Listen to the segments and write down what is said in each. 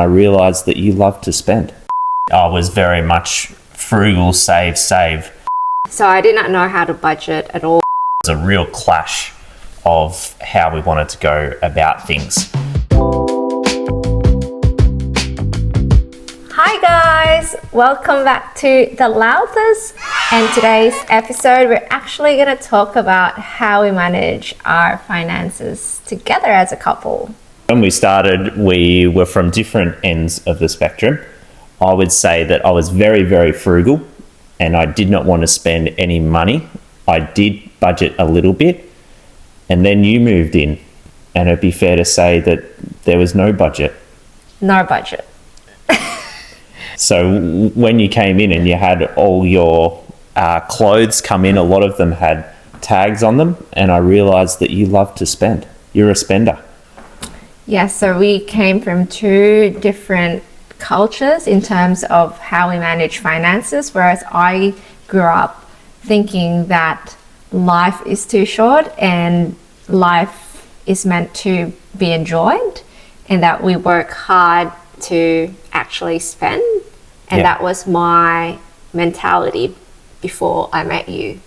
I realised that you love to spend. I was very much frugal, save. So I did not know how to budget at all. It was a real clash of how we wanted to go about things. Hi guys, welcome back to The Loudest. And today's episode, we're actually going to talk about how we manage our finances together as a couple. When we started, we were from different ends of the spectrum. I would say that I was very, very frugal and I did not want to spend any money. I did budget a little bit, and then you moved in, and it'd be fair to say that there was no budget. No budget. So when you came in and you had all your clothes come in, a lot of them had tags on them, and I realised that you love to spend. You're a spender. Yes, so we came from two different cultures in terms of how we manage finances, whereas I grew up thinking that life is too short and life is meant to be enjoyed, and that we work hard to actually spend. And that was my mentality before I met you.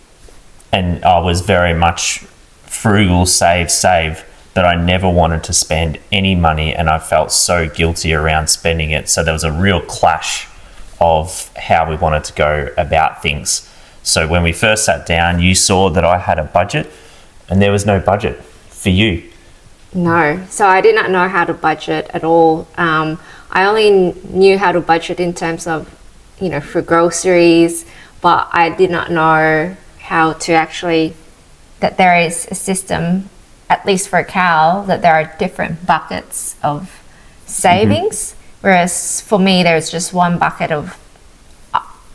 And I was very much frugal, save, but I never wanted to spend any money, and I felt so guilty around spending it. So there was a real clash of how we wanted to go about things. So when we first sat down, you saw that I had a budget and there was no budget for you. No, so I did not know how to budget at all. I only knew how to budget in terms of, for groceries, but I did not know how to actually, that there is a system, at least for Cal, that there are different buckets of savings. Whereas for me, there's just one bucket of,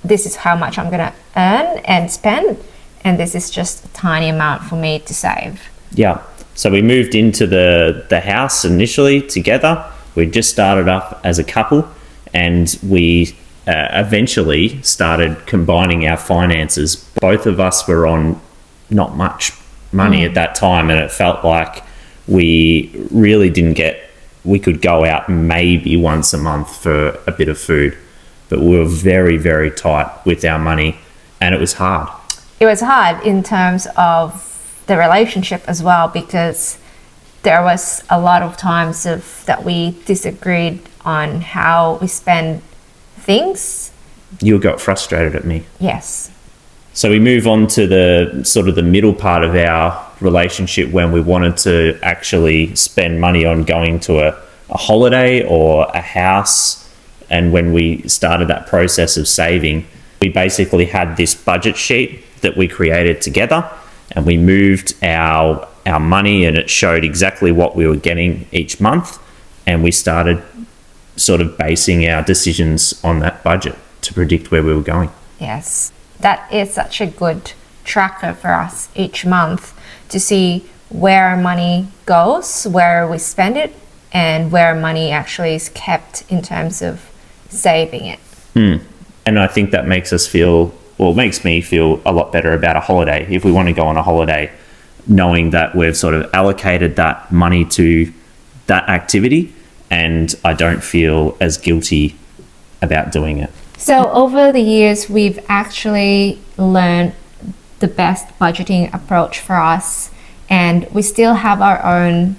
this is how much I'm going to earn and spend, and this is just a tiny amount for me to save. Yeah. So we moved into the house initially together. We just started up as a couple, and we eventually started combining our finances. Both of us were on not much money at that time, and it felt like we really we could go out maybe once a month for a bit of food, but we were very, very tight with our money, and it was hard. It was hard in terms of the relationship as well, because there was a lot of times that we disagreed on how we spend things. You got frustrated at me. Yes. So we move on to the sort of the middle part of our relationship, when we wanted to actually spend money on going to a holiday or a house. And when we started that process of saving, we basically had this budget sheet that we created together, and we moved our money, and it showed exactly what we were getting each month, and we started sort of basing our decisions on that budget to predict where we were going. Yes, that is such a good tracker for us each month to see where our money goes, where we spend it, and where money actually is kept in terms of saving it. And I think that makes me feel a lot better about a holiday. If we want to go on a holiday, knowing that we've sort of allocated that money to that activity, and I don't feel as guilty about doing it. So over the years, we've actually learned the best budgeting approach for us, and we still have our own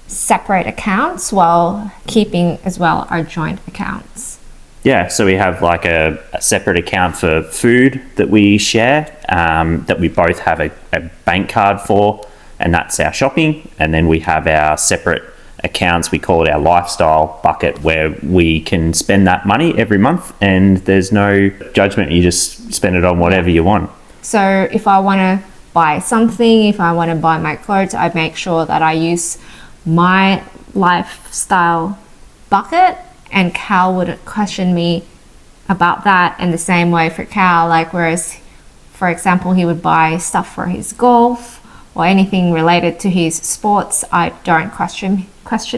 separate accounts while keeping as well our joint accounts. Yeah, so we have like a separate account for food that we share, that we both have a bank card for, and that's our shopping. And then we have our separate accounts, we call it our lifestyle bucket, where we can spend that money every month and there's no judgment. You just spend it on whatever you want. So if I want to buy something, if I want to buy my clothes, I make sure that I use my lifestyle bucket, and Cal would question me about that. And the same way for Cal, whereas, for example, he would buy stuff for his golf or anything related to his sports, I don't question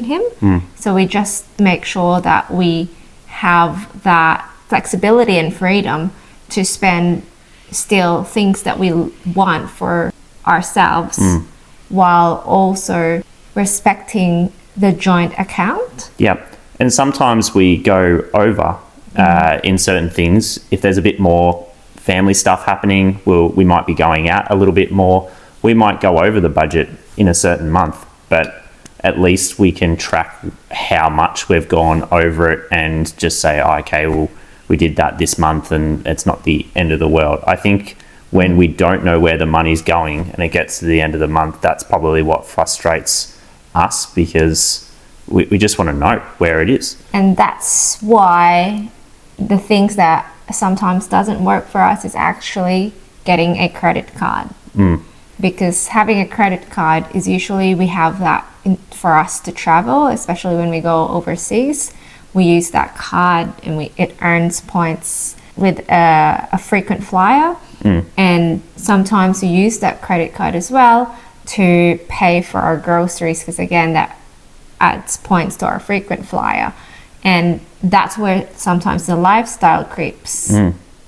him. So we just make sure that we have that flexibility and freedom to spend still things that we want for ourselves, while also respecting the joint account. Yep. And sometimes we go over in certain things. If there's a bit more family stuff happening, we might be going out a little bit more. We might go over the budget in a certain month, but at least we can track how much we've gone over it and just say, oh, okay, well, we did that this month and it's not the end of the world. I think when we don't know where the money's going and it gets to the end of the month, that's probably what frustrates us, because we just want to know where it is. And that's why the things that sometimes doesn't work for us is actually getting a credit card. Because having a credit card is usually, we have that for us to travel, especially when we go overseas. We use that card and it earns points with a frequent flyer. And sometimes we use that credit card as well to pay for our groceries, because again, that adds points to our frequent flyer. And that's where sometimes the lifestyle creeps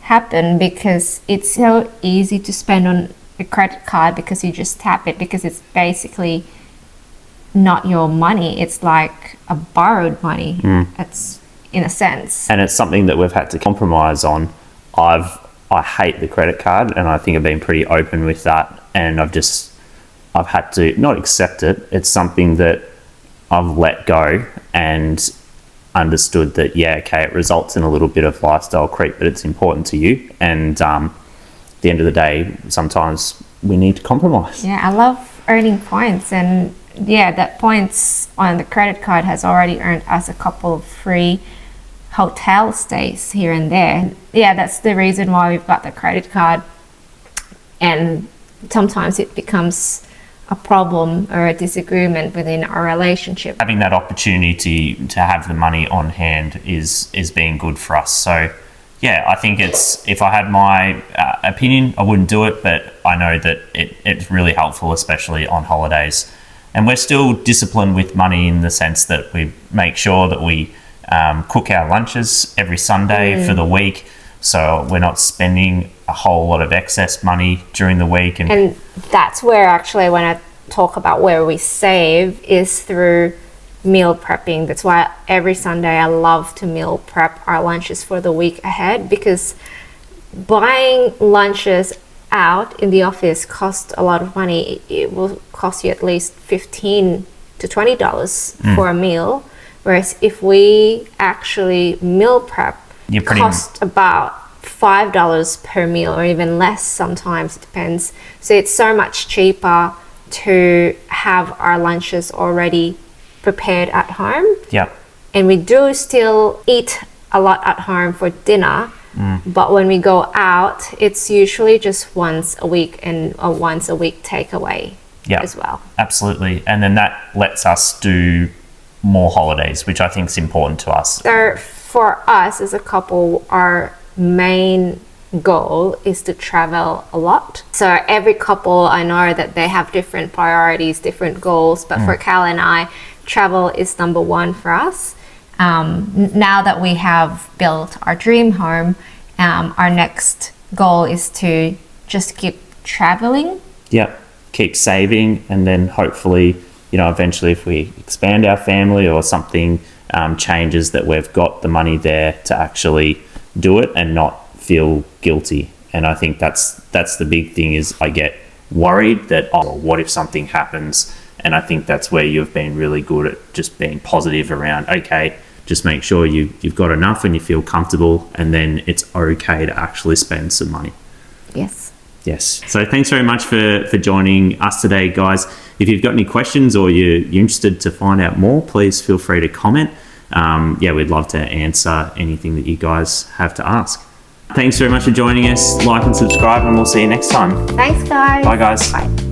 happen, because it's so easy to spend on a credit card because you just tap it, because it's basically not your money. It's like a borrowed money. It's in a sense. And it's something that we've had to compromise on. I hate the credit card, and I think I've been pretty open with that. And I've had to not accept it. It's something that I've let go and understood that, yeah, okay, it results in a little bit of lifestyle creep, but it's important to you. And at the end of the day, sometimes we need to compromise. Yeah, I love earning points, and yeah, that points on the credit card has already earned us a couple of free hotel stays here and there. Yeah, that's the reason why we've got the credit card. And sometimes it becomes a problem or a disagreement within our relationship. Having that opportunity to have the money on hand is being good for us. So yeah, I think if I had my opinion, I wouldn't do it, but I know that it's really helpful, especially on holidays. And we're still disciplined with money in the sense that we make sure that we cook our lunches every Sunday for the week, so we're not spending a whole lot of excess money during the week. And that's where actually when I talk about where we save is through meal prepping. That's why every Sunday I love to meal prep our lunches for the week ahead, because buying lunches out in the office costs a lot of money. It will cost you at least $15 to $20 for a meal, whereas if we actually meal prep, it costs about $5 per meal, or even less sometimes, it depends. So it's so much cheaper to have our lunches already prepared at home. Yep. And we do still eat a lot at home for dinner, but when we go out, it's usually just once a week and a once a week takeaway as well. Absolutely. And then that lets us do more holidays, which I think is important to us. So for us as a couple, our main goal is to travel a lot. So every couple, I know that they have different priorities, different goals, but for Cal and I, travel is number one for us. Now that we have built our dream home, our next goal is to just keep traveling. Yep. Keep saving, and then hopefully, eventually if we expand our family or something changes, that we've got the money there to actually do it and not feel guilty. And I think that's the big thing, is I get worried that, what if something happens? And I think that's where you've been really good at just being positive around, okay, just make sure you've got enough and you feel comfortable, and then it's okay to actually spend some money. Yes. So thanks very much for joining us today, guys. If you've got any questions or you're interested to find out more, please feel free to comment. We'd love to answer anything that you guys have to ask. Thanks very much for joining us. Like and subscribe, and we'll see you next time. Thanks, guys. Bye, guys. Bye.